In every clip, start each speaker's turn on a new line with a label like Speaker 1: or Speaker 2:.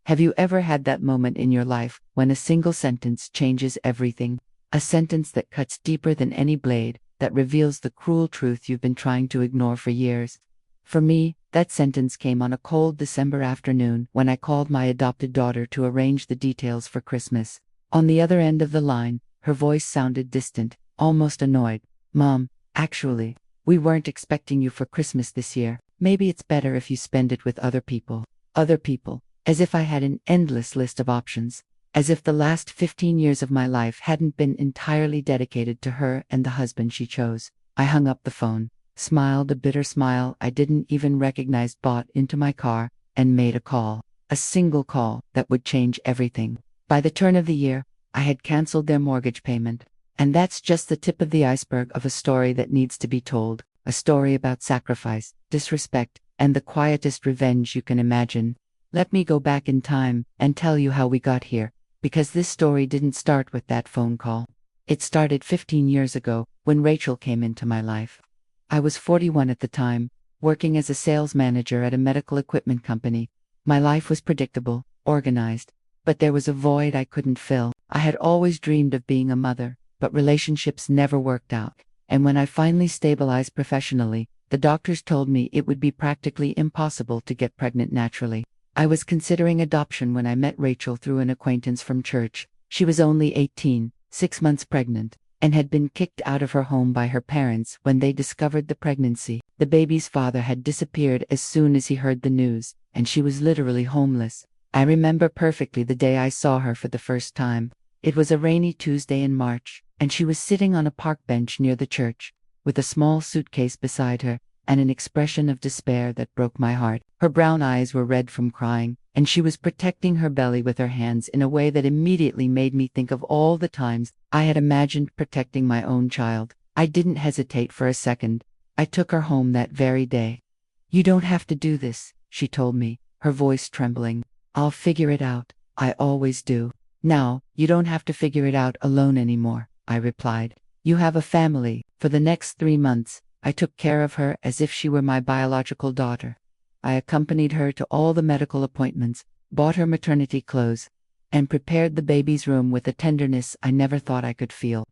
Speaker 1: Have you ever had that moment in your life when a single sentence changes everything? A sentence that cuts deeper than any blade, that reveals the cruel truth you've been trying to ignore for years. For me, that sentence came on a cold December afternoon when I called my adopted daughter to arrange the details for Christmas. On the other end of the line, her voice sounded distant, almost annoyed. "Mom, actually, we weren't expecting you for Christmas this year. Maybe it's better if you spend it with other people." Other people. As if I had an endless list of options. As if the last 15 years of my life hadn't been entirely dedicated to her and the husband she chose. I hung up the phone, smiled a bitter smile I didn't even recognize, bought into my car, and made a call. A single call that would change everything. By the turn of the year, I had canceled their mortgage payment. And that's just the tip of the iceberg of a story that needs to be told. A story about sacrifice, disrespect, and the quietest revenge you can imagine. Let me go back in time and tell you how we got here, because this story didn't start with that phone call. It started 15 years ago, when Rachel came into my life. I was 41 at the time, working as a sales manager at a medical equipment company. My life was predictable, organized, but there was a void I couldn't fill. I had always dreamed of being a mother, but relationships never worked out. And when I finally stabilized professionally, the doctors told me it would be practically impossible to get pregnant naturally. I was considering adoption when I met Rachel through an acquaintance from church. She was only 18, 6 months pregnant, and had been kicked out of her home by her parents when they discovered the pregnancy. The baby's father had disappeared as soon as he heard the news, and she was literally homeless. I remember perfectly the day I saw her for the first time. It was a rainy Tuesday in March, and she was sitting on a park bench near the church, with a small suitcase beside her, and an expression of despair that broke my heart. Her brown eyes were red from crying, and she was protecting her belly with her hands in a way that immediately made me think of all the times I had imagined protecting my own child. I didn't hesitate for a second. I took her home that very day. "You don't have to do this," she told me, her voice trembling. "I'll figure it out. I always do." "Now, you don't have to figure it out alone anymore," I replied. "You have a family." For the next 3 months, I took care of her as if she were my biological daughter. I accompanied her to all the medical appointments, bought her maternity clothes, and prepared the baby's room with a tenderness I never thought I could feel.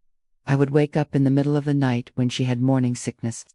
Speaker 1: I would wake up in the middle of the night when she had morning sickness.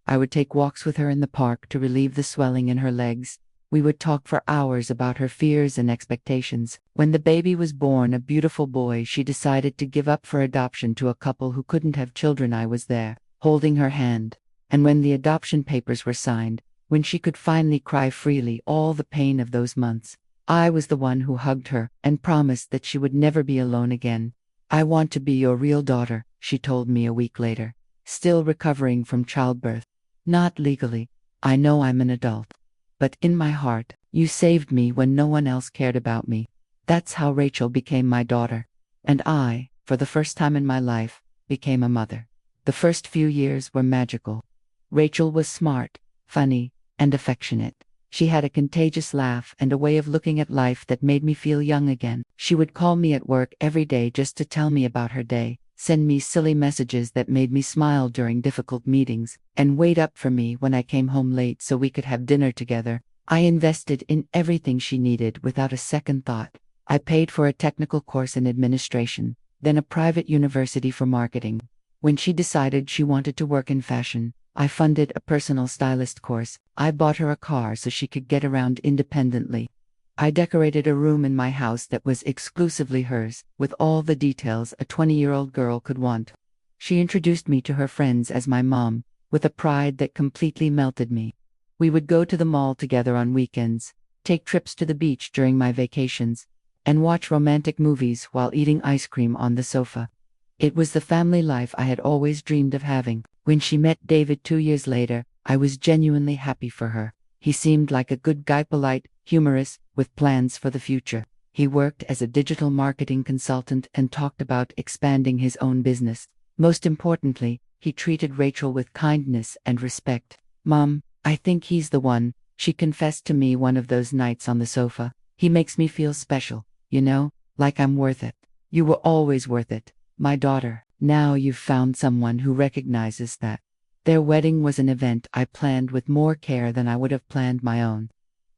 Speaker 1: I would take walks with her in the park to relieve the swelling in her legs. We would talk for hours about her fears and expectations. When the baby was born, a beautiful boy, she decided to give up for adoption to a couple who couldn't have children. I was there, holding her hand. And when the adoption papers were signed, when she could finally cry freely all the pain of those months, I was the one who hugged her and promised that she would never be alone again. "I want to be your real daughter," she told me a week later, still recovering from childbirth. "Not legally. I know I'm an adult. But in my heart, you saved me when no one else cared about me." That's how Rachel became my daughter. And I, for the first time in my life, became a mother. The first few years were magical. Rachel was smart, funny, and affectionate. She had a contagious laugh and a way of looking at life that made me feel young again. She would call me at work every day just to tell me about her day, send me silly messages that made me smile during difficult meetings, and wait up for me when I came home late so we could have dinner together. I invested in everything she needed without a second thought. I paid for a technical course in administration, then a private university for marketing. When she decided she wanted to work in fashion, I funded a personal stylist course. I bought her a car so she could get around independently. I decorated a room in my house that was exclusively hers, with all the details a 20-year-old girl could want. She introduced me to her friends as my mom, with a pride that completely melted me. We would go to the mall together on weekends, take trips to the beach during my vacations, and watch romantic movies while eating ice cream on the sofa. It was the family life I had always dreamed of having. When she met David 2 years later, I was genuinely happy for her. He seemed like a good guy, polite, humorous, with plans for the future. He worked as a digital marketing consultant and talked about expanding his own business. Most importantly, he treated Rachel with kindness and respect. "Mom, I think he's the one," she confessed to me one of those nights on the sofa. "He makes me feel special, you know, like I'm worth it." "You were always worth it, my daughter. Now you've found someone who recognizes that." Their wedding was an event I planned with more care than I would have planned my own.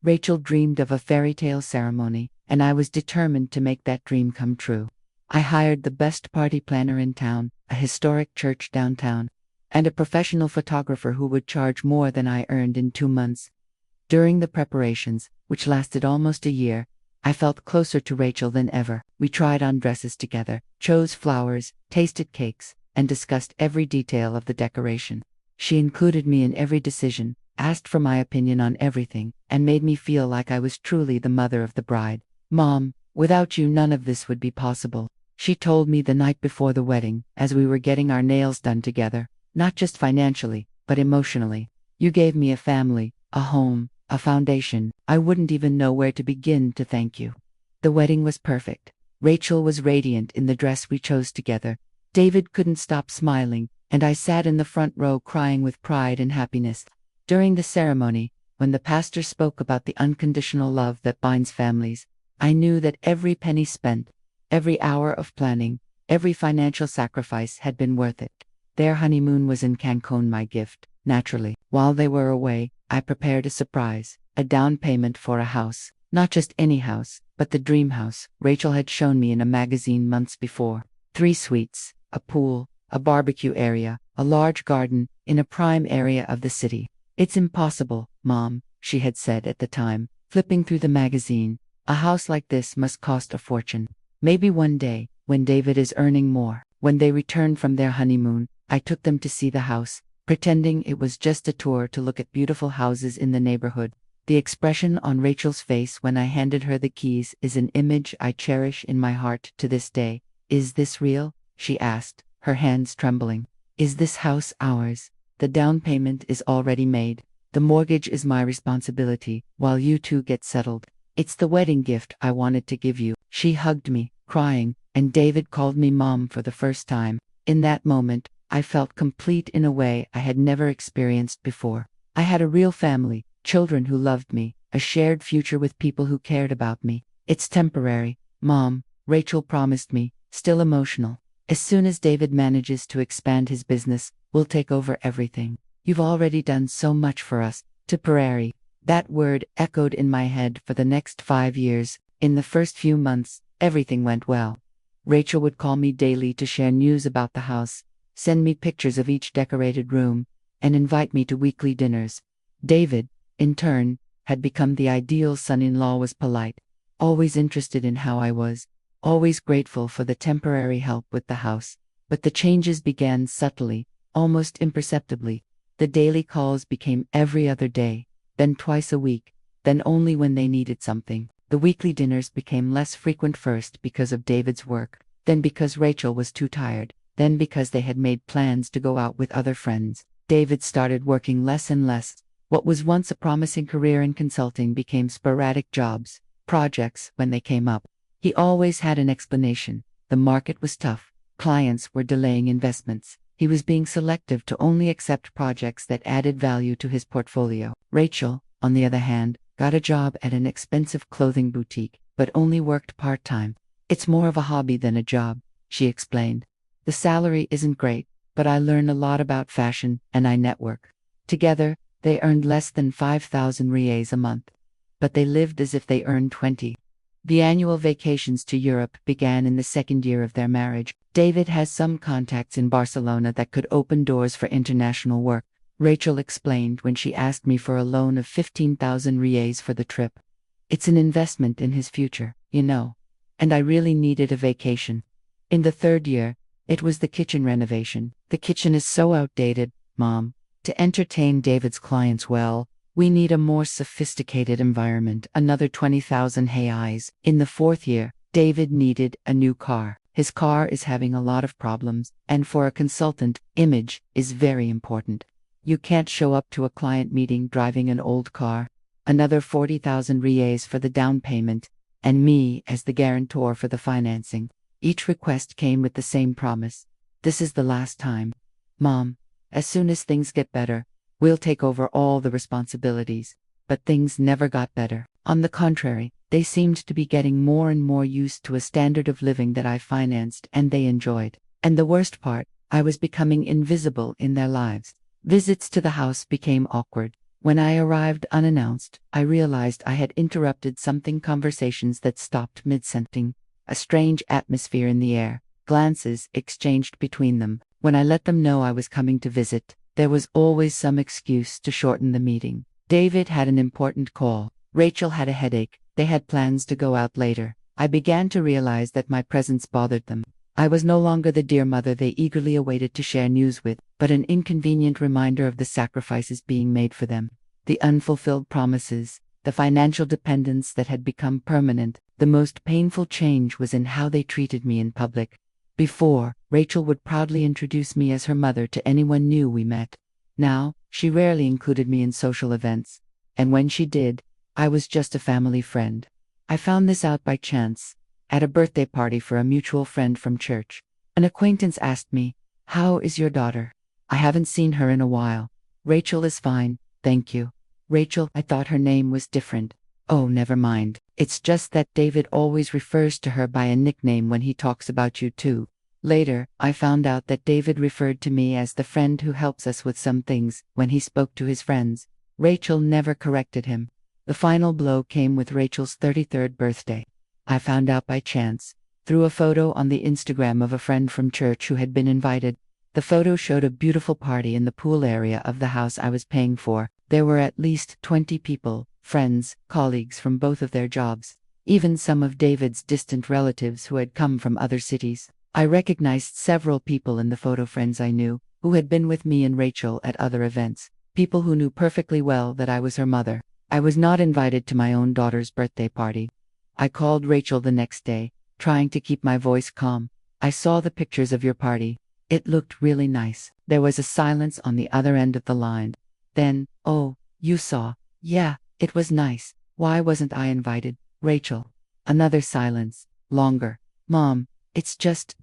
Speaker 1: Rachel dreamed of a fairy tale ceremony, and I was determined to make that dream come true. I hired the best party planner in town, a historic church downtown, and a professional photographer who would charge more than I earned in 2 months. During the preparations, which lasted almost a year, I felt closer to Rachel than ever. We tried on dresses together, chose flowers, tasted cakes, and discussed every detail of the decoration. She included me in every decision, asked for my opinion on everything, and made me feel like I was truly the mother of the bride. "Mom, without you none of this would be possible," she told me the night before the wedding, as we were getting our nails done together. "Not just financially, but emotionally. You gave me a family, a home, a foundation. I wouldn't even know where to begin to thank you." The wedding was perfect. Rachel was radiant in the dress we chose together. David couldn't stop smiling, and I sat in the front row crying with pride and happiness. During the ceremony, when the pastor spoke about the unconditional love that binds families, I knew that every penny spent, every hour of planning, every financial sacrifice had been worth it. Their honeymoon was in Cancun, my gift, naturally. While they were away, I prepared a surprise, a down payment for a house. Not just any house, but the dream house Rachel had shown me in a magazine months before. 3 suites, a pool, a barbecue area, a large garden, in a prime area of the city. "It's impossible, Mom," she had said at the time, flipping through the magazine. "A house like this must cost a fortune. Maybe one day, when David is earning more." When they returned from their honeymoon, I took them to see the house, pretending it was just a tour to look at beautiful houses in the neighborhood. The expression on Rachel's face when I handed her the keys is an image I cherish in my heart to this day. "Is this real?" she asked, her hands trembling. "Is this house ours? The down payment is already made. The mortgage is my responsibility, while you two get settled. It's the wedding gift I wanted to give you." She hugged me, crying, and David called me Mom for the first time. In that moment, I felt complete in a way I had never experienced before. I had a real family, children who loved me, a shared future with people who cared about me. "It's temporary, Mom," Rachel promised me, still emotional. "As soon as David manages to expand his business, we'll take over everything. You've already done so much for us." Temporary. That word echoed in my head for the next 5 years. In the first few months, everything went well. Rachel would call me daily to share news about the house, send me pictures of each decorated room, and invite me to weekly dinners. David, in turn, had become the ideal son-in-law. Was polite, always interested in how I was, always grateful for the temporary help with the house. But the changes began subtly, almost imperceptibly. The daily calls became every other day, then twice a week, then only when they needed something. The weekly dinners became less frequent, first because of David's work, then because Rachel was too tired, then because they had made plans to go out with other friends. David started working less and less. What was once a promising career in consulting became sporadic jobs, projects when they came up. He always had an explanation. The market was tough. Clients were delaying investments. He was being selective to only accept projects that added value to his portfolio. Rachel, on the other hand, got a job at an expensive clothing boutique, but only worked part-time. "It's more of a hobby than a job," she explained. "The salary isn't great, but I learn a lot about fashion, and I network." Together, they earned less than 5,000 reais a month. But they lived as if they earned 20. The annual vacations to Europe began in the second year of their marriage. "David has some contacts in Barcelona that could open doors for international work," Rachel explained when she asked me for a loan of 15,000 reais for the trip. "It's an investment in his future, you know. And I really needed a vacation." In the 3rd year, it was the kitchen renovation. "The kitchen is so outdated, Mom. To entertain David's clients well, we need a more sophisticated environment." Another 20,000 reais. In the 4th year, David needed a new car. His car is having a lot of problems, and for a consultant, image is very important. You can't show up to a client meeting driving an old car. Another 40,000 reais for the down payment, and me as the guarantor for the financing. Each request came with the same promise. "This is the last time, Mom. As soon as things get better, we'll take over all the responsibilities." But things never got better. On the contrary, they seemed to be getting more and more used to a standard of living that I financed and they enjoyed. And the worst part, I was becoming invisible in their lives. Visits to the house became awkward. When I arrived unannounced, I realized I had interrupted conversations that stopped mid-sentence, a strange atmosphere in the air, glances exchanged between them. When I let them know I was coming to visit, there was always some excuse to shorten the meeting. David had an important call. Rachel had a headache. They had plans to go out later. I began to realize that my presence bothered them. I was no longer the dear mother they eagerly awaited to share news with, but an inconvenient reminder of the sacrifices being made for them, the unfulfilled promises, the financial dependence that had become permanent. The most painful change was in how they treated me in public. Before, Rachel would proudly introduce me as her mother to anyone new we met. Now, she rarely included me in social events, and when she did, I was just a family friend. I found this out by chance. At a birthday party for a mutual friend from church, an acquaintance asked me, "How is your daughter? I haven't seen her in a while." "Rachel is fine, thank you." Rachel, I thought her name was different. Oh, never mind. It's just that David always refers to her by a nickname when he talks about you too. Later, I found out that David referred to me as the friend who helps us with some things when he spoke to his friends. Rachel never corrected him. The final blow came with Rachel's 33rd birthday. I found out by chance, through a photo on the Instagram of a friend from church who had been invited. The photo showed a beautiful party in the pool area of the house I was paying for. There were at least 20 people, friends, colleagues from both of their jobs, even some of David's distant relatives who had come from other cities. I recognized several people in the photo, friends I knew, who had been with me and Rachel at other events, people who knew perfectly well that I was her mother. I was not invited to my own daughter's birthday party. I called Rachel the next day, trying to keep my voice calm. "I saw the pictures of your party. It looked really nice." There was a silence on the other end of the line. Then, "Oh, you saw? Yeah, it was nice. Why wasn't I invited?" Rachel. Another silence. Longer. "Mom, it's just ...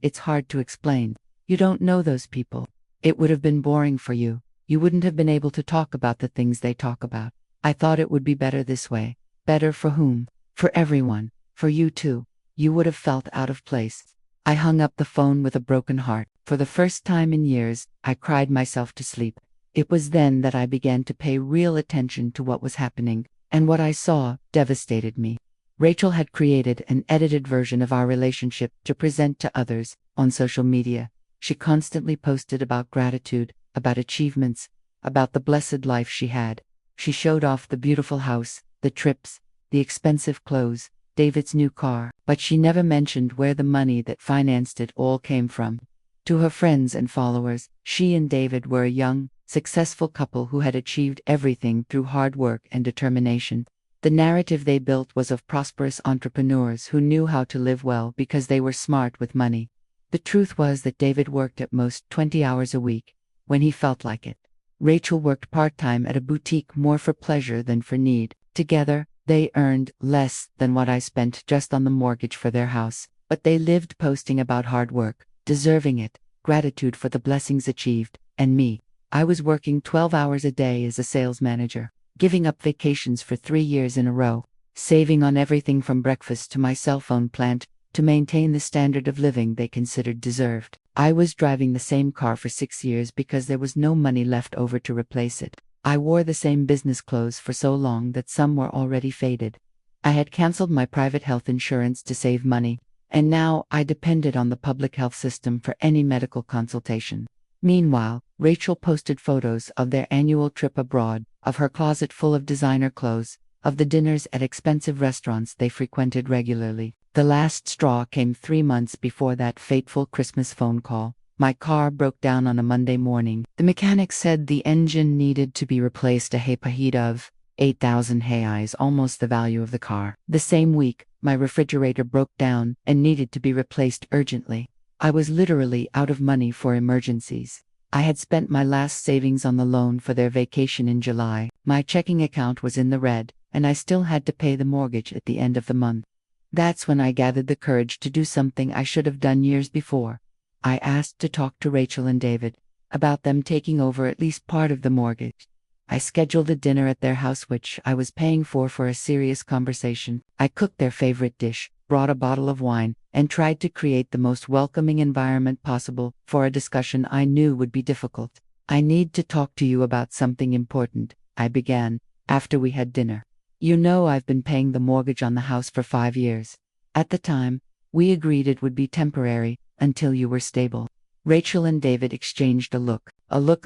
Speaker 1: It's hard to explain. You don't know those people. It would have been boring for you. You wouldn't have been able to talk about the things they talk about. I thought it would be better this way." Better for whom? For everyone. For you too. You would have felt out of place. I hung up the phone with a broken heart. For the first time in years, I cried myself to sleep. It was then that I began to pay real attention to what was happening, and what I saw devastated me. Rachel had created an edited version of our relationship to present to others on social media. She constantly posted about gratitude, about achievements, about the blessed life she had. She showed off the beautiful house, the trips, the expensive clothes, David's new car, but she never mentioned where the money that financed it all came from. To her friends and followers, she and David were a young, successful couple who had achieved everything through hard work and determination. The narrative they built was of prosperous entrepreneurs who knew how to live well because they were smart with money. The truth was that David worked at most 20 hours a week, when he felt like it. Rachel worked part-time at a boutique more for pleasure than for need. Together, they earned less than what I spent just on the mortgage for their house, but they lived posting about hard work, deserving it, gratitude for the blessings achieved, and me. I was working 12 hours a day as a sales manager, giving up vacations for 3 years in a row, saving on everything from breakfast to my cell phone plan to maintain the standard of living they considered deserved. I was driving the same car for 6 years because there was no money left over to replace it. I wore the same business clothes for so long that some were already faded. I had canceled my private health insurance to save money, and now I depended on the public health system for any medical consultation. Meanwhile, Rachel posted photos of their annual trip abroad, of her closet full of designer clothes, of the dinners at expensive restaurants they frequented regularly. The last straw came 3 months before that fateful Christmas phone call. My car broke down on a Monday morning. The mechanic said the engine needed to be replaced, a heat of 8,000 reais, almost the value of the car. The same week, my refrigerator broke down and needed to be replaced urgently. I was literally out of money for emergencies. I had spent my last savings on the loan for their vacation in July. My checking account was in the red, and I still had to pay the mortgage at the end of the month. That's when I gathered the courage to do something I should have done years before. I asked to talk to Rachel and David about them taking over at least part of the mortgage. I scheduled a dinner at their house which I was paying for a serious conversation. I cooked their favorite dish, brought a bottle of wine, and tried to create the most welcoming environment possible for a discussion I knew would be difficult. "I need to talk to you about something important," I began, after we had dinner. You know I've been paying the mortgage on the house for 5 years. At the time, we agreed it would be temporary, until you were stable. Rachel and David exchanged a look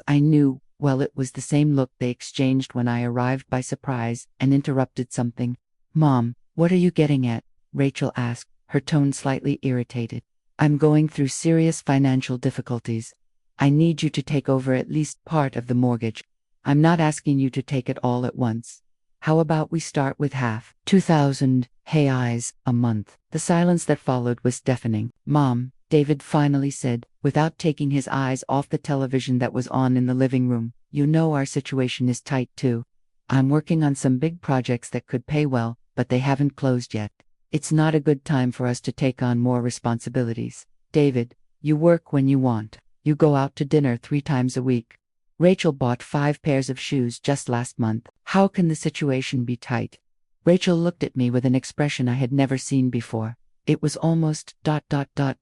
Speaker 1: I knew. Well, it was the same look they exchanged when I arrived by surprise and interrupted something. Mom, what are you getting at? Rachel asked, her tone slightly irritated. I'm going through serious financial difficulties. I need you to take over at least part of the mortgage. I'm not asking you to take it all at once. How about we start with half? 2,000 eyes a month. The silence that followed was deafening. Mom, David finally said, without taking his eyes off the television that was on in the living room, you know our situation is tight too. I'm working on some big projects that could pay well, but they haven't closed yet. It's not a good time for us to take on more responsibilities. David, you work when you want. You go out to dinner 3 times a week. Rachel bought 5 pairs of shoes just last month. How can the situation be tight? Rachel looked at me with an expression I had never seen before. It was almost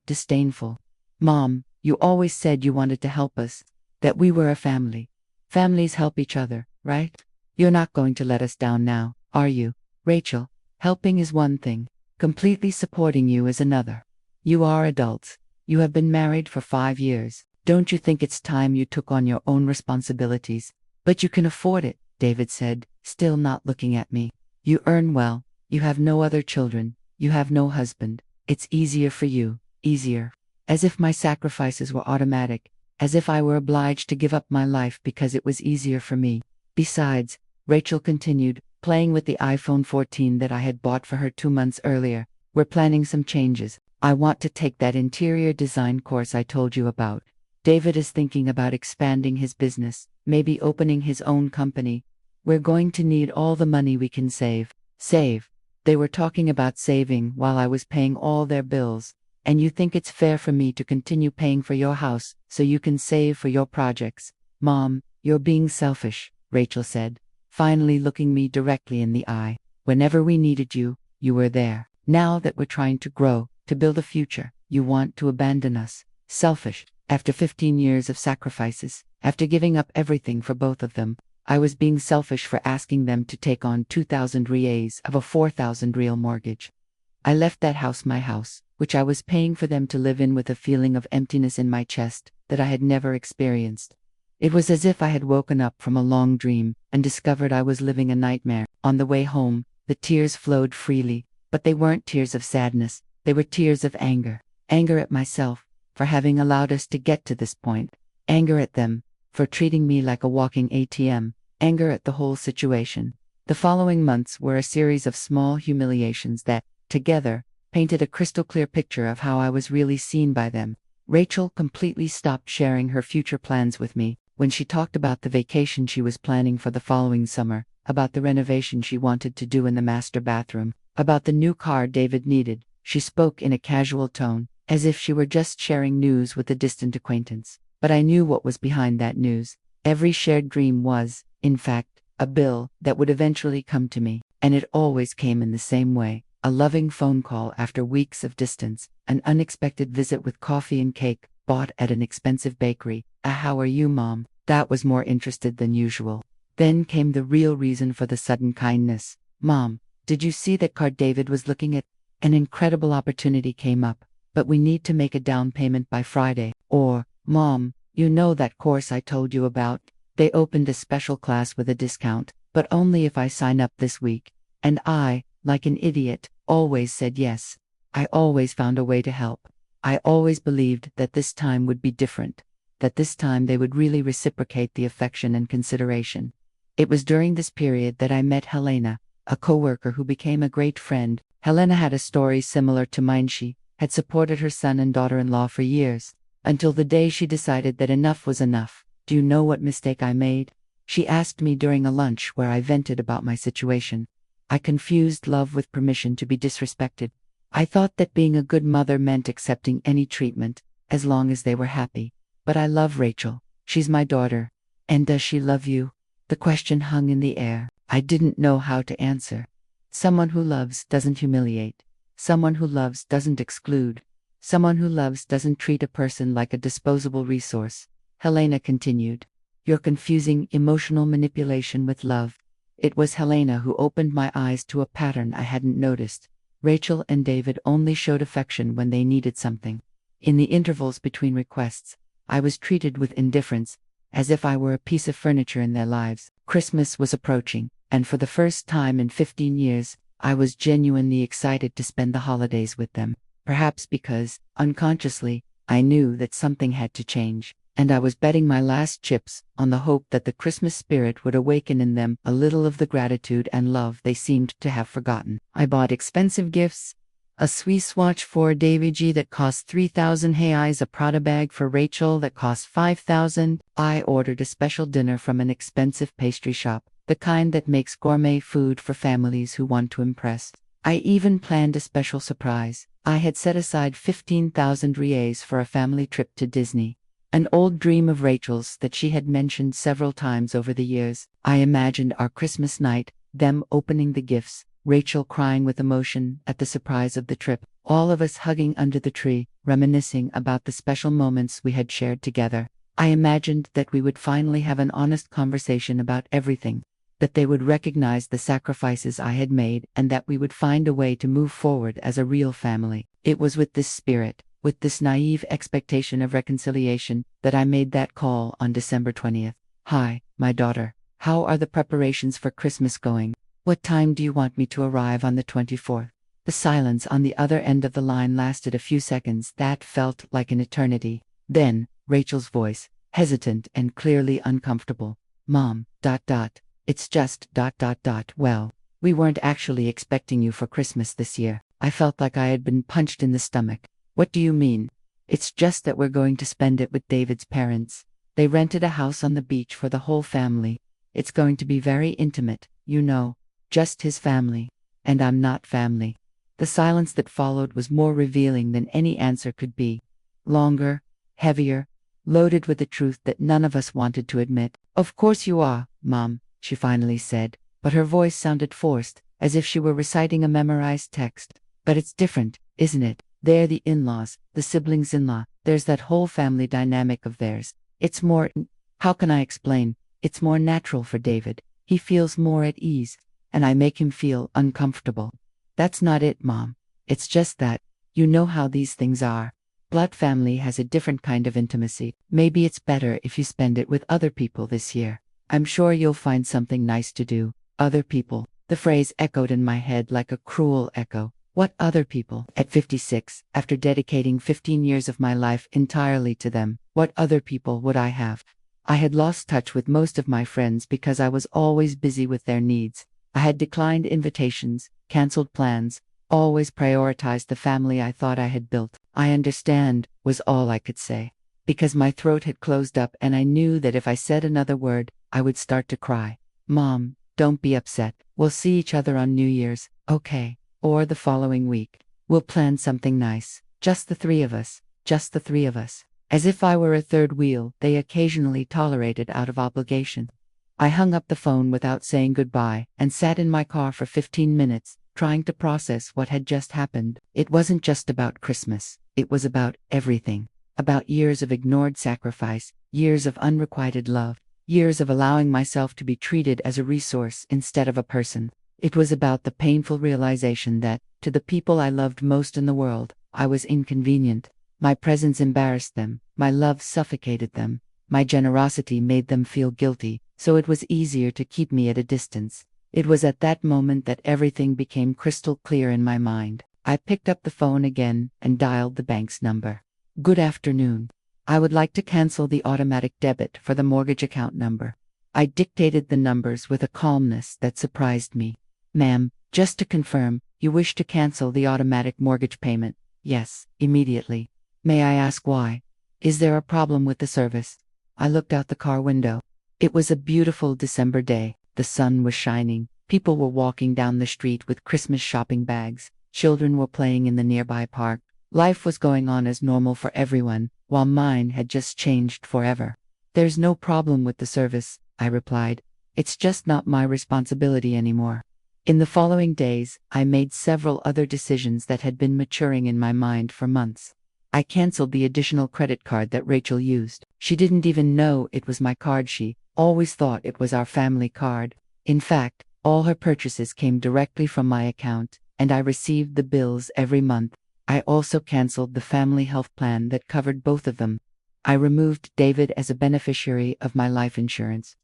Speaker 1: disdainful. Mom, you always said you wanted to help us, that we were a family. Families help each other, right? You're not going to let us down now, are you? Rachel, helping is one thing, completely supporting you is another. You are adults. You have been married for 5 years. Don't you think it's time you took on your own responsibilities? But you can afford it, David said, still not looking at me. You earn well. You have no other children. You have no husband. It's easier for you, easier. As if my sacrifices were automatic, as if I were obliged to give up my life because it was easier for me. Besides, Rachel continued, playing with the iPhone 14 that I had bought for her 2 months earlier, we're planning some changes. I want to take that interior design course I told you about. David is thinking about expanding his business, maybe opening his own company. We're going to need all the money we can save. Save. They were talking about saving while I was paying all their bills. And you think it's fair for me to continue paying for your house so you can save for your projects? Mom, you're being selfish, Rachel said, finally looking me directly in the eye. Whenever we needed you, you were there. Now that we're trying to grow, to build a future, you want to abandon us. Selfish. After 15 years of sacrifices, after giving up everything for both of them, I was being selfish for asking them to take on 2,000 reais of a 4,000 real mortgage. I left that house, my house, which I was paying for them to live in, with a feeling of emptiness in my chest that I had never experienced. It was as if I had woken up from a long dream and discovered I was living a nightmare. On the way home, the tears flowed freely, but they weren't tears of sadness, they were tears of anger. Anger at myself for having allowed us to get to this point. Anger at them for treating me like a walking ATM. Anger at the whole situation. The following months were a series of small humiliations that, together, painted a crystal clear picture of how I was really seen by them. Rachel completely stopped sharing her future plans with me. When she talked about the vacation she was planning for the following summer, about the renovation she wanted to do in the master bathroom, about the new car David needed, she spoke in a casual tone, as if she were just sharing news with a distant acquaintance. But I knew what was behind that news. Every shared dream was, in fact, a bill that would eventually come to me, and it always came in the same way. A loving phone call after weeks of distance, an unexpected visit with coffee and cake, bought at an expensive bakery. How are you, Mom? That was more interested than usual. Then came the real reason for the sudden kindness. Mom, did you see that car David was looking at? An incredible opportunity came up, but we need to make a down payment by Friday. Or, Mom, you know that course I told you about? They opened a special class with a discount, but only if I sign up this week. And I, like an idiot, always said yes. I always found a way to help. I always believed that this time would be different, that this time they would really reciprocate the affection and consideration. It was during this period that I met Helena, a coworker who became a great friend. Helena had a story similar to mine. She had supported her son and daughter-in-law for years, until the day she decided that enough was enough. Do you know what mistake I made? She asked me during a lunch where I vented about my situation. I confused love with permission to be disrespected. I thought that being a good mother meant accepting any treatment, as long as they were happy. But I love Rachel. She's my daughter. And does she love you? The question hung in the air. I didn't know how to answer. Someone who loves doesn't humiliate. Someone who loves doesn't exclude. Someone who loves doesn't treat a person like a disposable resource. Helena continued. You're confusing emotional manipulation with love. It was Helena who opened my eyes to a pattern I hadn't noticed. Rachel and David only showed affection when they needed something. In the intervals between requests, I was treated with indifference, as if I were a piece of furniture in their lives. Christmas was approaching, and for the first time in 15 years, I was genuinely excited to spend the holidays with them. Perhaps because, unconsciously, I knew that something had to change, and I was betting my last chips on the hope that the Christmas spirit would awaken in them a little of the gratitude and love they seemed to have forgotten. I bought expensive gifts. A Swiss watch for David G that cost 3,000 reais, a Prada bag for Rachel that cost 5,000. I ordered a special dinner from an expensive pastry shop, the kind that makes gourmet food for families who want to impress. I even planned a special surprise. I had set aside 15,000 reais for a family trip to Disney, an old dream of Rachel's that she had mentioned several times over the years. I imagined our Christmas night, them opening the gifts, Rachel crying with emotion at the surprise of the trip, all of us hugging under the tree, reminiscing about the special moments we had shared together. I imagined that we would finally have an honest conversation about everything, that they would recognize the sacrifices I had made, and that we would find a way to move forward as a real family. It was with this spirit, with this naive expectation of reconciliation, that I made that call on December 20th. Hi, my daughter. How are the preparations for Christmas going? What time do you want me to arrive on the 24th? The silence on the other end of the line lasted a few seconds that felt like an eternity. Then, Rachel's voice, hesitant and clearly uncomfortable. Mom, it's just, well, we weren't actually expecting you for Christmas this year. I felt like I had been punched in the stomach. What do you mean? It's just that we're going to spend it with David's parents. They rented a house on the beach for the whole family. It's going to be very intimate, you know. Just his family. And I'm not family. The silence that followed was more revealing than any answer could be. Longer, heavier, loaded with the truth that none of us wanted to admit. Of course you are, Mom, she finally said, but her voice sounded forced, as if she were reciting a memorized text. But it's different, isn't it? They're the in-laws, the siblings-in-law. There's that whole family dynamic of theirs. It's more, how can I explain? It's more natural for David. He feels more at ease. And I make him feel uncomfortable. That's not it, Mom. It's just that, you know how these things are. Blood family has a different kind of intimacy. Maybe it's better if you spend it with other people this year. I'm sure you'll find something nice to do. Other people. The phrase echoed in my head like a cruel echo. What other people? At 56, after dedicating 15 years of my life entirely to them, what other people would I have? I had lost touch with most of my friends because I was always busy with their needs. I had declined invitations, cancelled plans, always prioritized the family I thought I had built. I understand, was all I could say. Because my throat had closed up and I knew that if I said another word, I would start to cry. Mom, don't be upset. We'll see each other on New Year's, okay? Or the following week. We'll plan something nice. Just the three of us. Just the three of us. As if I were a third wheel, they occasionally tolerated out of obligation. I hung up the phone without saying goodbye and sat in my car for 15 minutes, trying to process what had just happened. It wasn't just about Christmas. It was about everything. About years of ignored sacrifice, years of unrequited love, years of allowing myself to be treated as a resource instead of a person. It was about the painful realization that, to the people I loved most in the world, I was inconvenient. My presence embarrassed them, my love suffocated them, my generosity made them feel guilty, so it was easier to keep me at a distance. It was at that moment that everything became crystal clear in my mind. I picked up the phone again and dialed the bank's number. Good afternoon. I would like to cancel the automatic debit for the mortgage account number. I dictated the numbers with a calmness that surprised me. Ma'am, just to confirm, you wish to cancel the automatic mortgage payment? Yes, immediately. May I ask why? Is there a problem with the service? I looked out the car window. It was a beautiful December day. The sun was shining. People were walking down the street with Christmas shopping bags. Children were playing in the nearby park. Life was going on as normal for everyone, while mine had just changed forever. There's no problem with the service, I replied. It's just not my responsibility anymore. In the following days, I made several other decisions that had been maturing in my mind for months. I canceled the additional credit card that Rachel used. She didn't even know it was my card. She always thought it was our family card. In fact, all her purchases came directly from my account, and I received the bills every month. I also canceled the family health plan that covered both of them. I removed David as a beneficiary of my life insurance.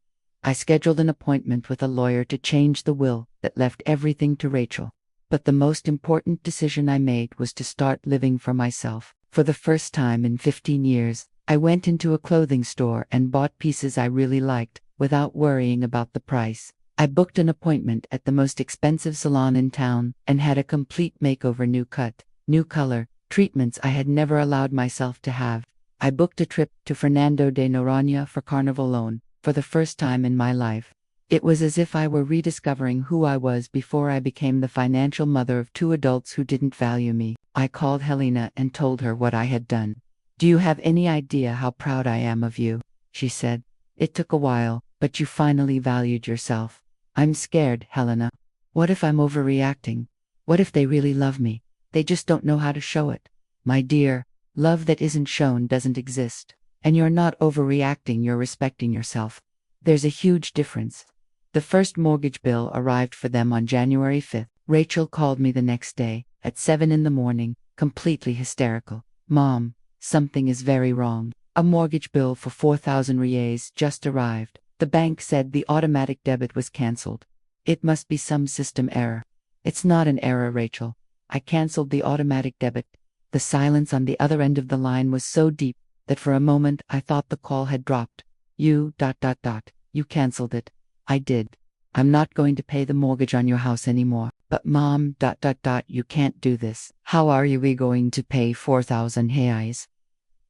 Speaker 1: I scheduled an appointment with a lawyer to change the will that left everything to Rachel. But the most important decision I made was to start living for myself. For the first time in 15 years, I went into a clothing store and bought pieces I really liked, without worrying about the price. I booked an appointment at the most expensive salon in town and had a complete makeover: new cut, new color, treatments I had never allowed myself to have. I booked a trip to Fernando de Noronha for Carnival alone, for the first time in my life. It was as if I were rediscovering who I was before I became the financial mother of two adults who didn't value me. I called Helena and told her what I had done. "Do you have any idea how proud I am of you?" she said. "It took a while, but you finally valued yourself." "I'm scared, Helena. What if I'm overreacting? What if they really love me? They just don't know how to show it." "My dear, love that isn't shown doesn't exist. And you're not overreacting, you're respecting yourself. There's a huge difference." The first mortgage bill arrived for them on January 5th. Rachel called me the next day, at 7 in the morning, completely hysterical. "Mom, something is very wrong. A mortgage bill for 4,000 reais just arrived. The bank said the automatic debit was cancelled. It must be some system error." "It's not an error, Rachel. I cancelled the automatic debit." The silence on the other end of the line was so deep that for a moment I thought the call had dropped. You cancelled it." "I did. I'm not going to pay the mortgage on your house anymore." "But Mom, you can't do this. How are we going to pay 4,000 reais?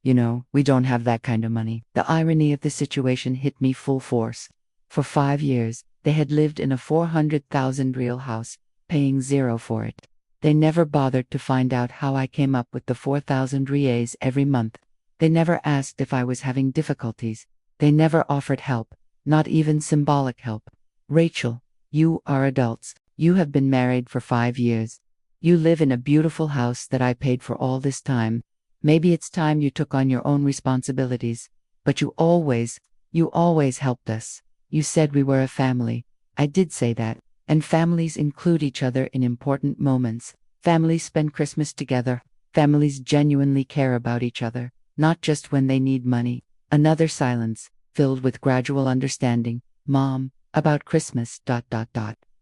Speaker 1: You know, we don't have that kind of money." The irony of the situation hit me full force. For 5 years, they had lived in a 400,000 real house, paying zero for it. They never bothered to find out how I came up with the 4,000 reais every month. They never asked if I was having difficulties. They never offered help, not even symbolic help. "Rachel, you are adults. You have been married for 5 years. You live in a beautiful house that I paid for all this time. Maybe it's time you took on your own responsibilities. But you always helped us. You said we were a family." I did say that. And families include each other in important moments. Families spend Christmas together. Families genuinely care about each other, not just when they need money. Another silence, filled with gradual understanding. "Mom, about Christmas,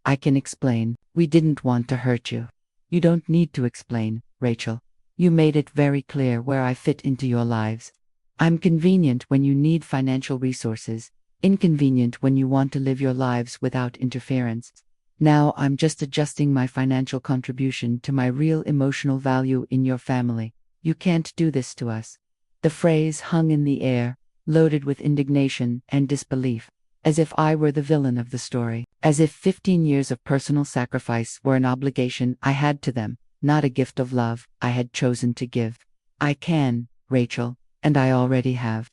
Speaker 1: I can explain. We didn't want to hurt you." "You don't need to explain, Rachel. You made it very clear where I fit into your lives. I'm convenient when you need financial resources, inconvenient when you want to live your lives without interference. Now I'm just adjusting my financial contribution to my real emotional value in your family. You can't do this to us." The phrase hung in the air, loaded with indignation and disbelief, as if I were the villain of the story, as if 15 years of personal sacrifice were an obligation I had to them, not a gift of love I had chosen to give. "I can, Rachel, and I already have.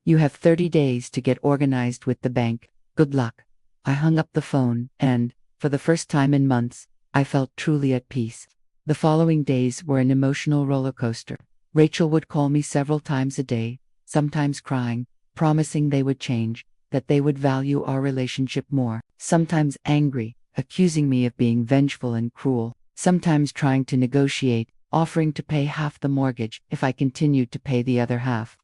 Speaker 1: You have 30 days to get organized with the bank. Good luck." I hung up the phone and, for the first time in months, I felt truly at peace. The following days were an emotional roller coaster. Rachel would call me several times a day, sometimes crying, promising they would change, that they would value our relationship more, sometimes angry, accusing me of being vengeful and cruel, sometimes trying to negotiate, offering to pay half the mortgage if I continued to pay the other half.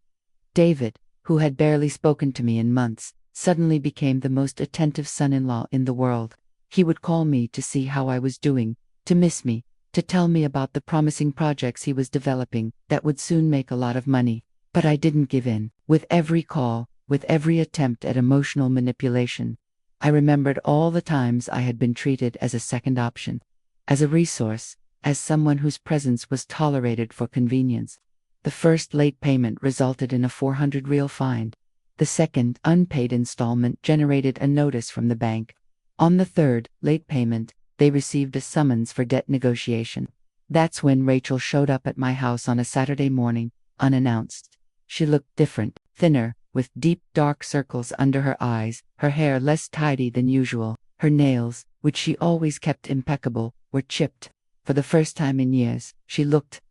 Speaker 1: David, who had barely spoken to me in months, suddenly became the most attentive son-in-law in the world. He would call me to see how I was doing, to miss me, to tell me about the promising projects he was developing that would soon make a lot of money. But I didn't give in. With every call, with every attempt at emotional manipulation, I remembered all the times I had been treated as a second option, as a resource, as someone whose presence was tolerated for convenience. The first late payment resulted in a 400 real fine. The second unpaid installment generated a notice from the bank. On the third late payment, they received a summons for debt negotiation. That's when Rachel showed up at my house on a Saturday morning, unannounced. She looked different, thinner, with deep dark circles under her eyes, her hair less tidy than usual. Her nails, which she always kept impeccable, were chipped. For the first time in years, she looked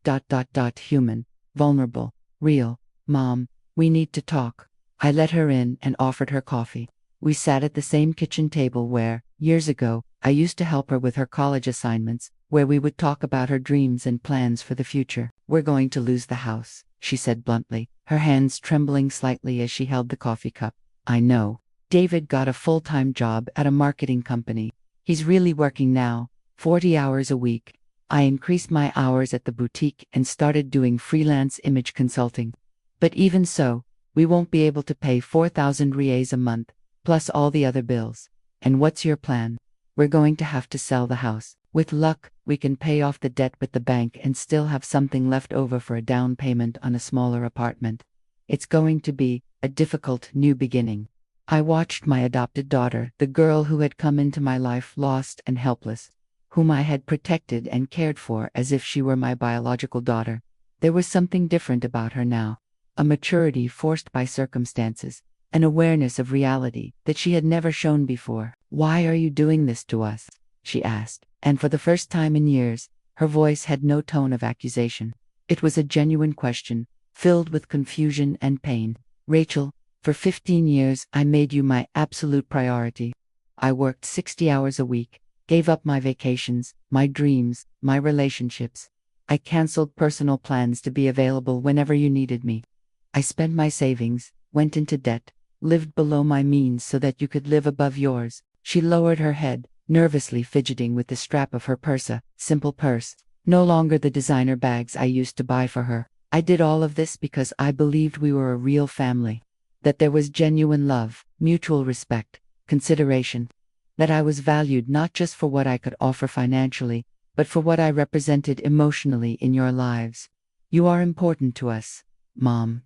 Speaker 1: human, vulnerable, real. "Mom, We need to talk. I let her in and offered her coffee. We sat at the same kitchen table where, years ago, I used to help her with her college assignments, where we would talk about her dreams and plans for the future. We're going to lose the house, she said bluntly, her hands trembling slightly as she held the coffee cup. I know. David got a full-time job at a marketing company. He's really working now, 40 hours a week. I increased my hours at the boutique and started doing freelance image consulting. But even so, we won't be able to pay 4,000 reais a month, plus all the other bills. And what's your plan? We're going to have to sell the house. With luck, we can pay off the debt with the bank and still have something left over for a down payment on a smaller apartment. It's going to be a difficult new beginning. I watched my adopted daughter, the girl who had come into my life lost and helpless, whom I had protected and cared for as if she were my biological daughter. There was something different about her now, a maturity forced by circumstances, an awareness of reality that she had never shown before. Why are you doing this to us? She asked, and for the first time in years, her voice had no tone of accusation. It was a genuine question, filled with confusion and pain. Rachel, for 15 years I made you my absolute priority. I worked 60 hours a week, gave up my vacations, my dreams, my relationships. I canceled personal plans to be available whenever you needed me. I spent my savings, went into debt, lived below my means so that you could live above yours. She lowered her head, nervously fidgeting with the strap of her purse, a simple purse, no longer the designer bags I used to buy for her. I did all of this because I believed we were a real family, that there was genuine love, mutual respect, consideration, that I was valued not just for what I could offer financially, but for what I represented emotionally in your lives. You are important to us, Mom.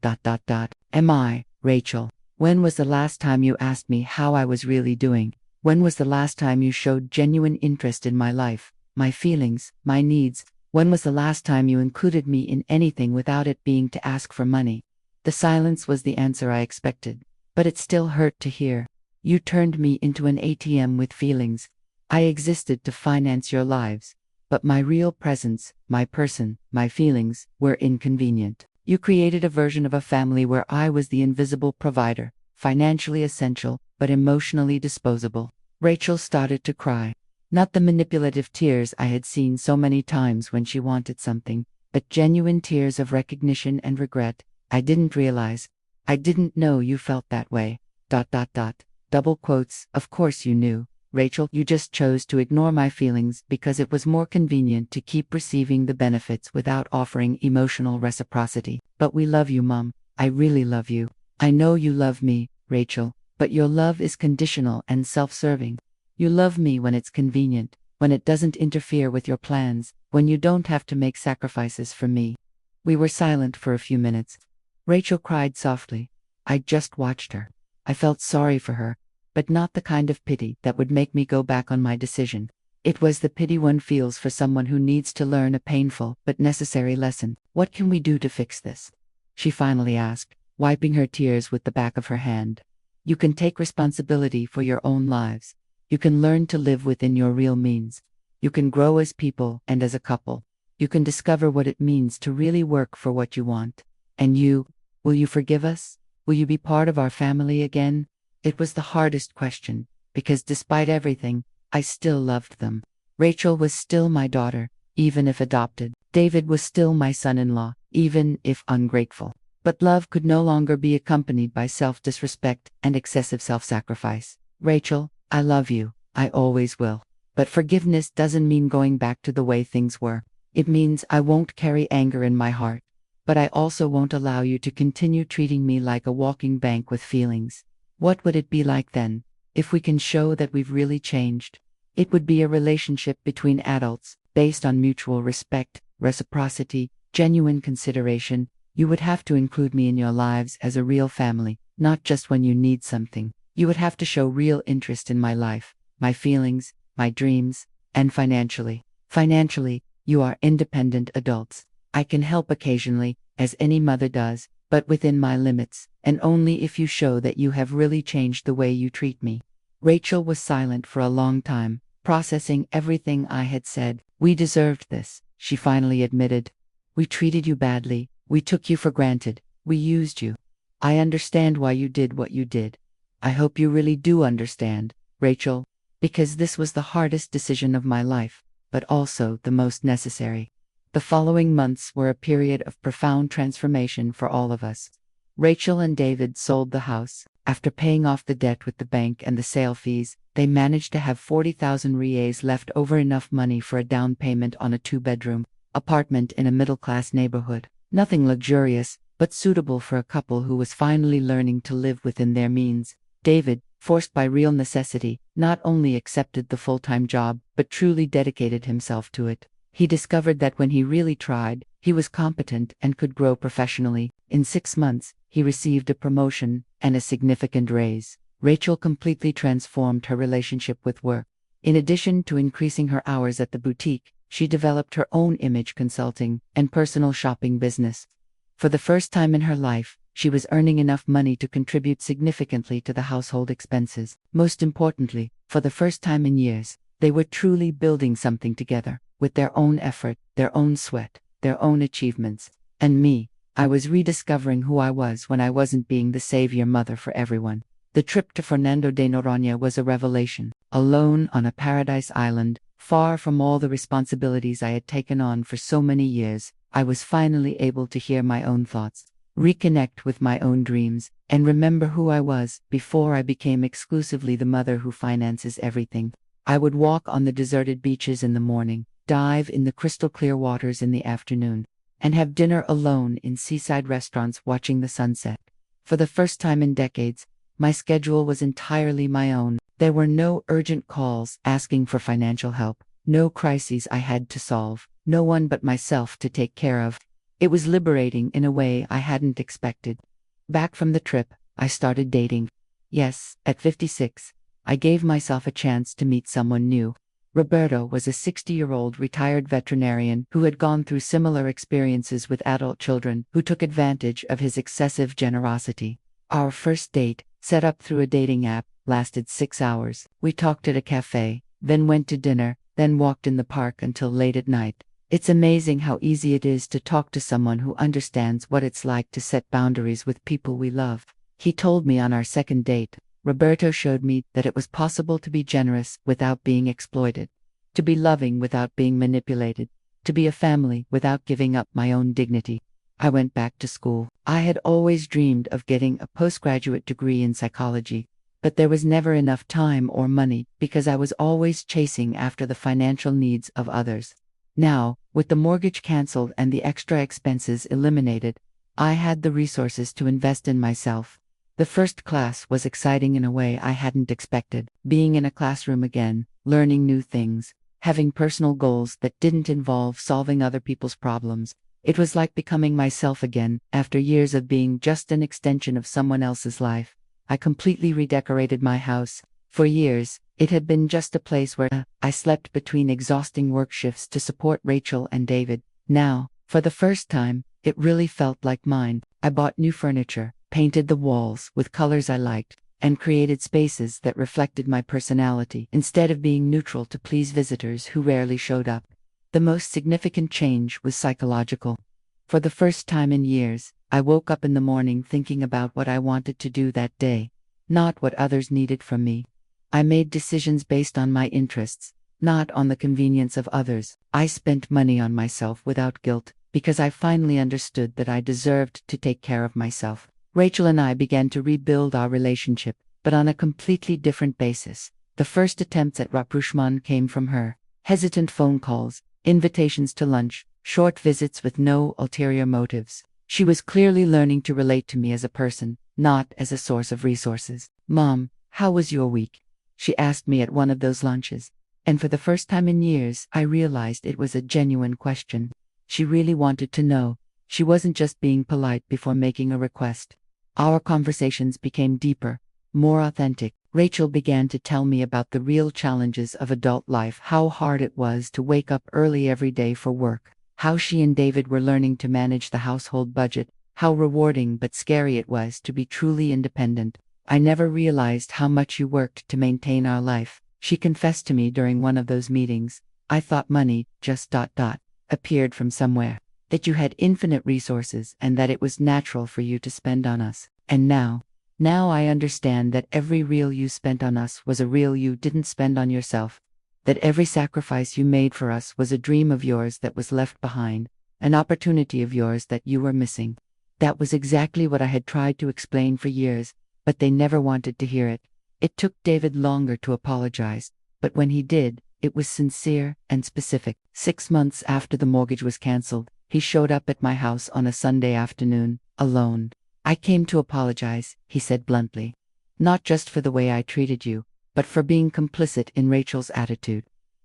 Speaker 1: Am I, Rachel? When was the last time you asked me how I was really doing? When was the last time you showed genuine interest in my life, my feelings, my needs? When was the last time you included me in anything without it being to ask for money? The silence was the answer I expected, but it still hurt to hear. You turned me into an ATM with feelings. I existed to finance your lives, but my real presence, my person, my feelings, were inconvenient. You created a version of a family where I was the invisible provider, financially essential, but emotionally disposable. Rachel started to cry. Not the manipulative tears I had seen so many times when she wanted something, but genuine tears of recognition and regret. I didn't realize. I didn't know you felt that way. Double quotes, of course you knew. Rachel, you just chose to ignore my feelings because it was more convenient to keep receiving the benefits without offering emotional reciprocity. But we love you, Mom. I really love you. I know you love me, Rachel, but your love is conditional and self-serving. You love me when it's convenient, when it doesn't interfere with your plans, when you don't have to make sacrifices for me. We were silent for a few minutes. Rachel cried softly. I just watched her. I felt sorry for her, but not the kind of pity that would make me go back on my decision. It was the pity one feels for someone who needs to learn a painful but necessary lesson. What can we do to fix this? She finally asked, wiping her tears with the back of her hand. You can take responsibility for your own lives. You can learn to live within your real means. You can grow as people and as a couple. You can discover what it means to really work for what you want. And you, will you forgive us? Will you be part of our family again? It was the hardest question, because despite everything, I still loved them. Rachel was still my daughter, even if adopted. David was still my son-in-law, even if ungrateful. But love could no longer be accompanied by self-disrespect and excessive self-sacrifice. Rachel, I love you. I always will. But forgiveness doesn't mean going back to the way things were. It means I won't carry anger in my heart. But I also won't allow you to continue treating me like a walking bank with feelings. What would it be like then, if we can show that we've really changed? It would be a relationship between adults, based on mutual respect, reciprocity, genuine consideration. You would have to include me in your lives as a real family, not just when you need something. You would have to show real interest in my life, my feelings, my dreams, and financially. Financially, you are independent adults. I can help occasionally, as any mother does, but within my limits, and only if you show that you have really changed the way you treat me. Rachel was silent for a long time, processing everything I had said. We deserved this, she finally admitted. We treated you badly, we took you for granted, we used you. I understand why you did what you did. I hope you really do understand, Rachel, because this was the hardest decision of my life, but also the most necessary. The following months were a period of profound transformation for all of us. Rachel and David sold the house. After paying off the debt with the bank and the sale fees, they managed to have 40,000 reais left over, enough money for a down payment on a 2-bedroom apartment in a middle-class neighborhood. Nothing luxurious, but suitable for a couple who was finally learning to live within their means. David, forced by real necessity, not only accepted the full-time job, but truly dedicated himself to it. He discovered that when he really tried, he was competent and could grow professionally. In 6 months, he received a promotion and a significant raise. Rachel completely transformed her relationship with work. In addition to increasing her hours at the boutique, she developed her own image consulting and personal shopping business. For the first time in her life, she was earning enough money to contribute significantly to the household expenses. Most importantly, for the first time in years, they were truly building something together, with their own effort, their own sweat, their own achievements. And me, I was rediscovering who I was when I wasn't being the savior mother for everyone. The trip to Fernando de Noronha was a revelation. Alone on a paradise island, far from all the responsibilities I had taken on for so many years, I was finally able to hear my own thoughts, reconnect with my own dreams, and remember who I was before I became exclusively the mother who finances everything. I would walk on the deserted beaches in the morning, dive in the crystal clear waters in the afternoon, and have dinner alone in seaside restaurants watching the sunset. For the first time in decades, my schedule was entirely my own. There were no urgent calls asking for financial help, no crises I had to solve, no one but myself to take care of. It was liberating in a way I hadn't expected. Back from the trip, I started dating. Yes, at 56, I gave myself a chance to meet someone new. Roberto was a 60-year-old retired veterinarian who had gone through similar experiences with adult children who took advantage of his excessive generosity. Our first date, set up through a dating app, lasted 6 hours. We talked at a cafe, then went to dinner, then walked in the park until late at night. It's amazing how easy it is to talk to someone who understands what it's like to set boundaries with people we love. He told me on our second date, Roberto showed me that it was possible to be generous without being exploited, to be loving without being manipulated, to be a family without giving up my own dignity. I went back to school. I had always dreamed of getting a postgraduate degree in psychology, but there was never enough time or money because I was always chasing after the financial needs of others. Now, with the mortgage canceled and the extra expenses eliminated, I had the resources to invest in myself. The first class was exciting in a way I hadn't expected. Being in a classroom again, learning new things, having personal goals that didn't involve solving other people's problems. It was like becoming myself again, after years of being just an extension of someone else's life. I completely redecorated my house. For years, it had been just a place where I slept between exhausting work shifts to support Rachel and David. Now, for the first time, it really felt like mine. I bought new furniture, painted the walls with colors I liked, and created spaces that reflected my personality instead of being neutral to please visitors who rarely showed up. The most significant change was psychological. For the first time in years, I woke up in the morning thinking about what I wanted to do that day, not what others needed from me. I made decisions based on my interests, not on the convenience of others. I spent money on myself without guilt, because I finally understood that I deserved to take care of myself. Rachel and I began to rebuild our relationship, but on a completely different basis. The first attempts at rapprochement came from her. Hesitant phone calls, invitations to lunch, short visits with no ulterior motives. She was clearly learning to relate to me as a person, not as a source of resources. "Mom, how was your week?" she asked me at one of those lunches. And for the first time in years, I realized it was a genuine question. She really wanted to know. She wasn't just being polite before making a request. Our conversations became deeper, more authentic. Rachel began to tell me about the real challenges of adult life, how hard it was to wake up early every day for work, how she and David were learning to manage the household budget, how rewarding but scary it was to be truly independent. "I never realized how much you worked to maintain our life," she confessed to me during one of those meetings. "I thought money just appeared from somewhere, that you had infinite resources and that it was natural for you to spend on us." And now I understand that every real you spent on us was a real you didn't spend on yourself. That every sacrifice you made for us was a dream of yours that was left behind, an opportunity of yours that you were missing. That was exactly what I had tried to explain for years, but they never wanted to hear it. It took David longer to apologize, but when he did, it was sincere and specific. 6 months after the mortgage was canceled, he showed up at my house on a Sunday afternoon, alone. "I came to apologize," he said bluntly. "Not just for the way I treated you, but for being complicit in Rachel's attitude.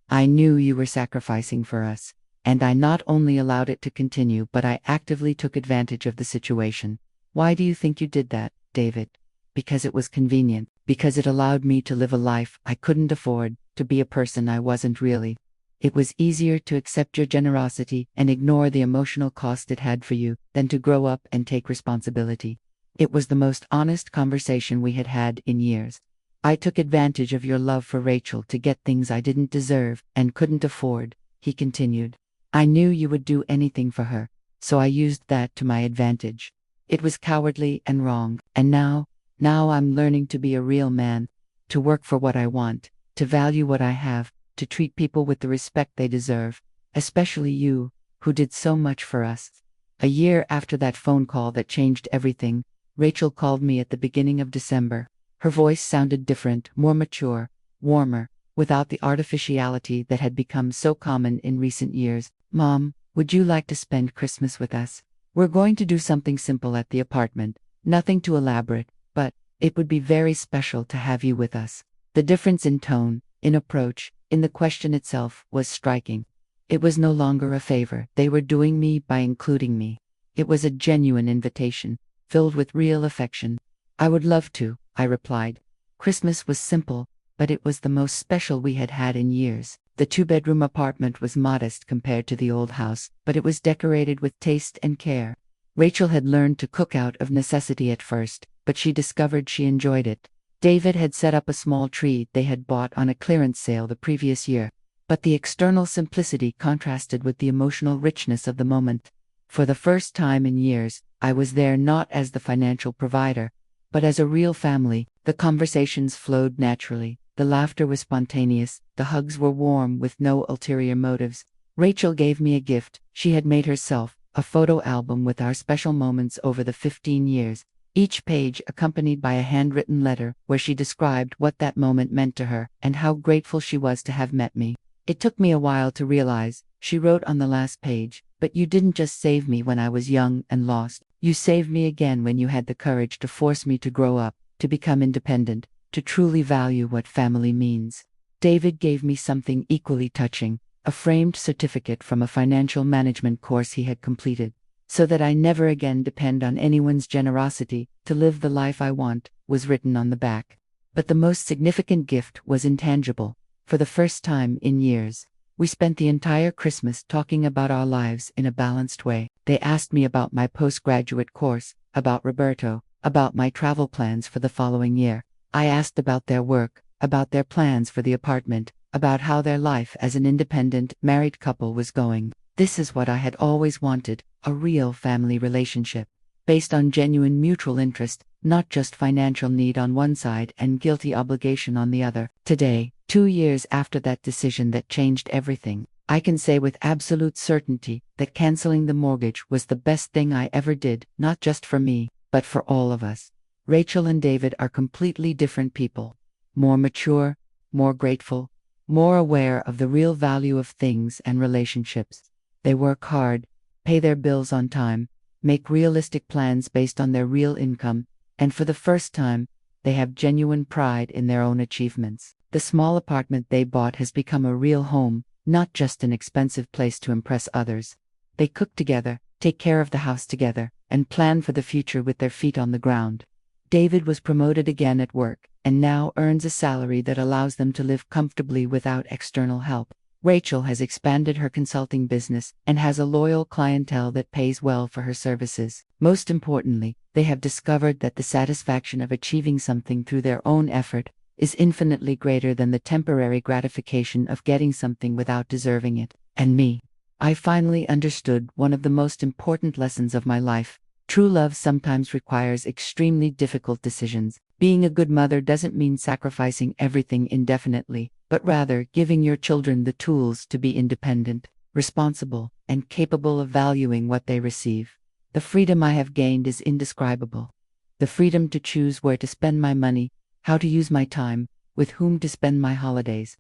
Speaker 1: I knew you were sacrificing for us, and I not only allowed it to continue, but I actively took advantage of the situation." "Why do you think you did that, David?" "Because it was convenient, because it allowed me to live a life I couldn't afford, to be a person I wasn't really. It was easier to accept your generosity and ignore the emotional cost it had for you than to grow up and take responsibility. It was the most honest conversation we had had in years. I took advantage of your love for Rachel to get things I didn't deserve and couldn't afford," he continued. "I knew you would do anything for her, so I used that to my advantage. It was cowardly and wrong, and now I'm learning to be a real man, to work for what I want, to value what I have, to treat people with the respect they deserve, especially you, who did so much for us." A year after that phone call that changed everything, Rachel called me at the beginning of December. Her voice sounded different, more mature, warmer, without the artificiality that had become so common in recent years. "Mom, would you like to spend Christmas with us? We're going to do something simple at the apartment, nothing too elaborate, but it would be very special to have you with us." The difference in tone, in approach, in the question itself, was striking. It was no longer a favor they were doing me by including me. It was a genuine invitation, filled with real affection. "I would love to," I replied. Christmas was simple, but it was the most special we had had in years. The 2-bedroom apartment was modest compared to the old house, but it was decorated with taste and care. Rachel had learned to cook out of necessity at first, but she discovered she enjoyed it. David had set up a small tree they had bought on a clearance sale the previous year, but the external simplicity contrasted with the emotional richness of the moment. For the first time in years, I was there not as the financial provider, but as a real family. The conversations flowed naturally, the laughter was spontaneous, the hugs were warm with no ulterior motives. Rachel gave me a gift she had made herself, a photo album with our special moments over the 15 years. Each page accompanied by a handwritten letter where she described what that moment meant to her and how grateful she was to have met me. "It took me a while to realize," she wrote on the last page, "but you didn't just save me when I was young and lost. You saved me again when you had the courage to force me to grow up, to become independent, to truly value what family means." David gave me something equally touching, a framed certificate from a financial management course he had completed. "So that I never again depend on anyone's generosity to live the life I want," was written on the back. But the most significant gift was intangible. For the first time in years, we spent the entire Christmas talking about our lives in a balanced way. They asked me about my postgraduate course, about Roberto, about my travel plans for the following year. I asked about their work, about their plans for the apartment, about how their life as an independent, married couple was going. This is what I had always wanted, a real family relationship, based on genuine mutual interest, not just financial need on one side and guilty obligation on the other. Today, 2 years after that decision that changed everything, I can say with absolute certainty that canceling the mortgage was the best thing I ever did, not just for me, but for all of us. Rachel and David are completely different people. More mature, more grateful, more aware of the real value of things and relationships. They work hard, pay their bills on time, make realistic plans based on their real income, and for the first time, they have genuine pride in their own achievements. The small apartment they bought has become a real home, not just an expensive place to impress others. They cook together, take care of the house together, and plan for the future with their feet on the ground. David was promoted again at work, and now earns a salary that allows them to live comfortably without external help. Rachel has expanded her consulting business and has a loyal clientele that pays well for her services. Most importantly, they have discovered that the satisfaction of achieving something through their own effort is infinitely greater than the temporary gratification of getting something without deserving it. And me. I finally understood one of the most important lessons of my life. True love sometimes requires extremely difficult decisions. Being a good mother doesn't mean sacrificing everything indefinitely, but rather giving your children the tools to be independent, responsible, and capable of valuing what they receive. The freedom I have gained is indescribable. The freedom to choose where to spend my money, how to use my time, with whom to spend my holidays.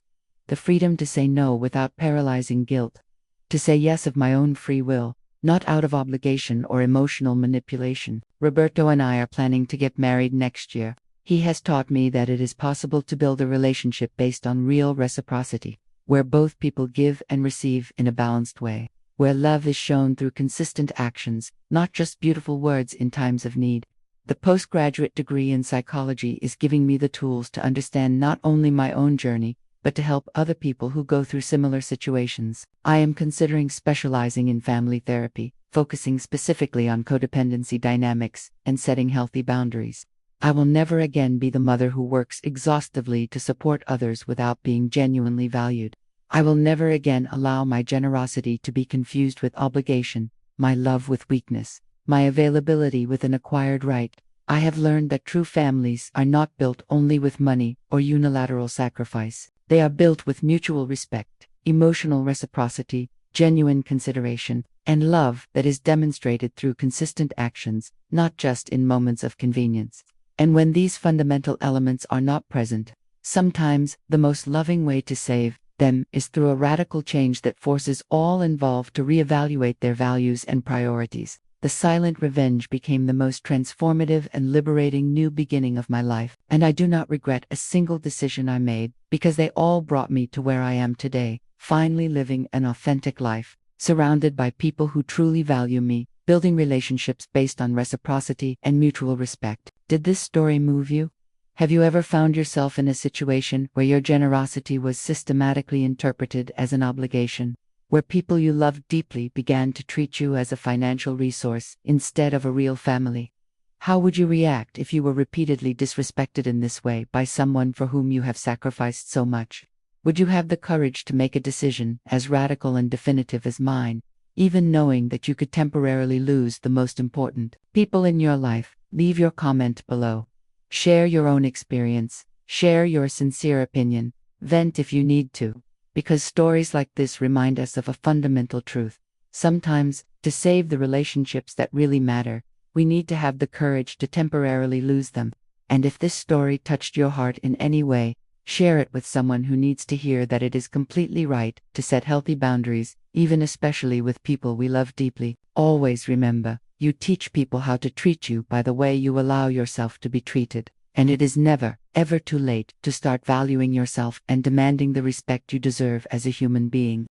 Speaker 1: The freedom to say no without paralyzing guilt. To say yes of my own free will, not out of obligation or emotional manipulation. Roberto and I are planning to get married next year. He has taught me that it is possible to build a relationship based on real reciprocity, where both people give and receive in a balanced way, where love is shown through consistent actions, not just beautiful words in times of need. The postgraduate degree in psychology is giving me the tools to understand not only my own journey, but to help other people who go through similar situations. I am considering specializing in family therapy, focusing specifically on codependency dynamics and setting healthy boundaries. I will never again be the mother who works exhaustively to support others without being genuinely valued. I will never again allow my generosity to be confused with obligation, my love with weakness, my availability with an acquired right. I have learned that true families are not built only with money or unilateral sacrifice. They are built with mutual respect, emotional reciprocity, genuine consideration, and love that is demonstrated through consistent actions, not just in moments of convenience. And when these fundamental elements are not present, sometimes the most loving way to save them is through a radical change that forces all involved to reevaluate their values and priorities. The silent revenge became the most transformative and liberating new beginning of my life, and I do not regret a single decision I made, because they all brought me to where I am today, finally living an authentic life, surrounded by people who truly value me, building relationships based on reciprocity and mutual respect. Did this story move you? Have you ever found yourself in a situation where your generosity was systematically interpreted as an obligation? Where people you loved deeply began to treat you as a financial resource instead of a real family? How would you react if you were repeatedly disrespected in this way by someone for whom you have sacrificed so much? Would you have the courage to make a decision as radical and definitive as mine, even knowing that you could temporarily lose the most important people in your life? Leave your comment below. Share your own experience. Share your sincere opinion. Vent if you need to. Because stories like this remind us of a fundamental truth. Sometimes, to save the relationships that really matter, we need to have the courage to temporarily lose them. And if this story touched your heart in any way, share it with someone who needs to hear that it is completely right to set healthy boundaries, even especially with people we love deeply. Always remember, you teach people how to treat you by the way you allow yourself to be treated. And it is never, ever too late to start valuing yourself and demanding the respect you deserve as a human being.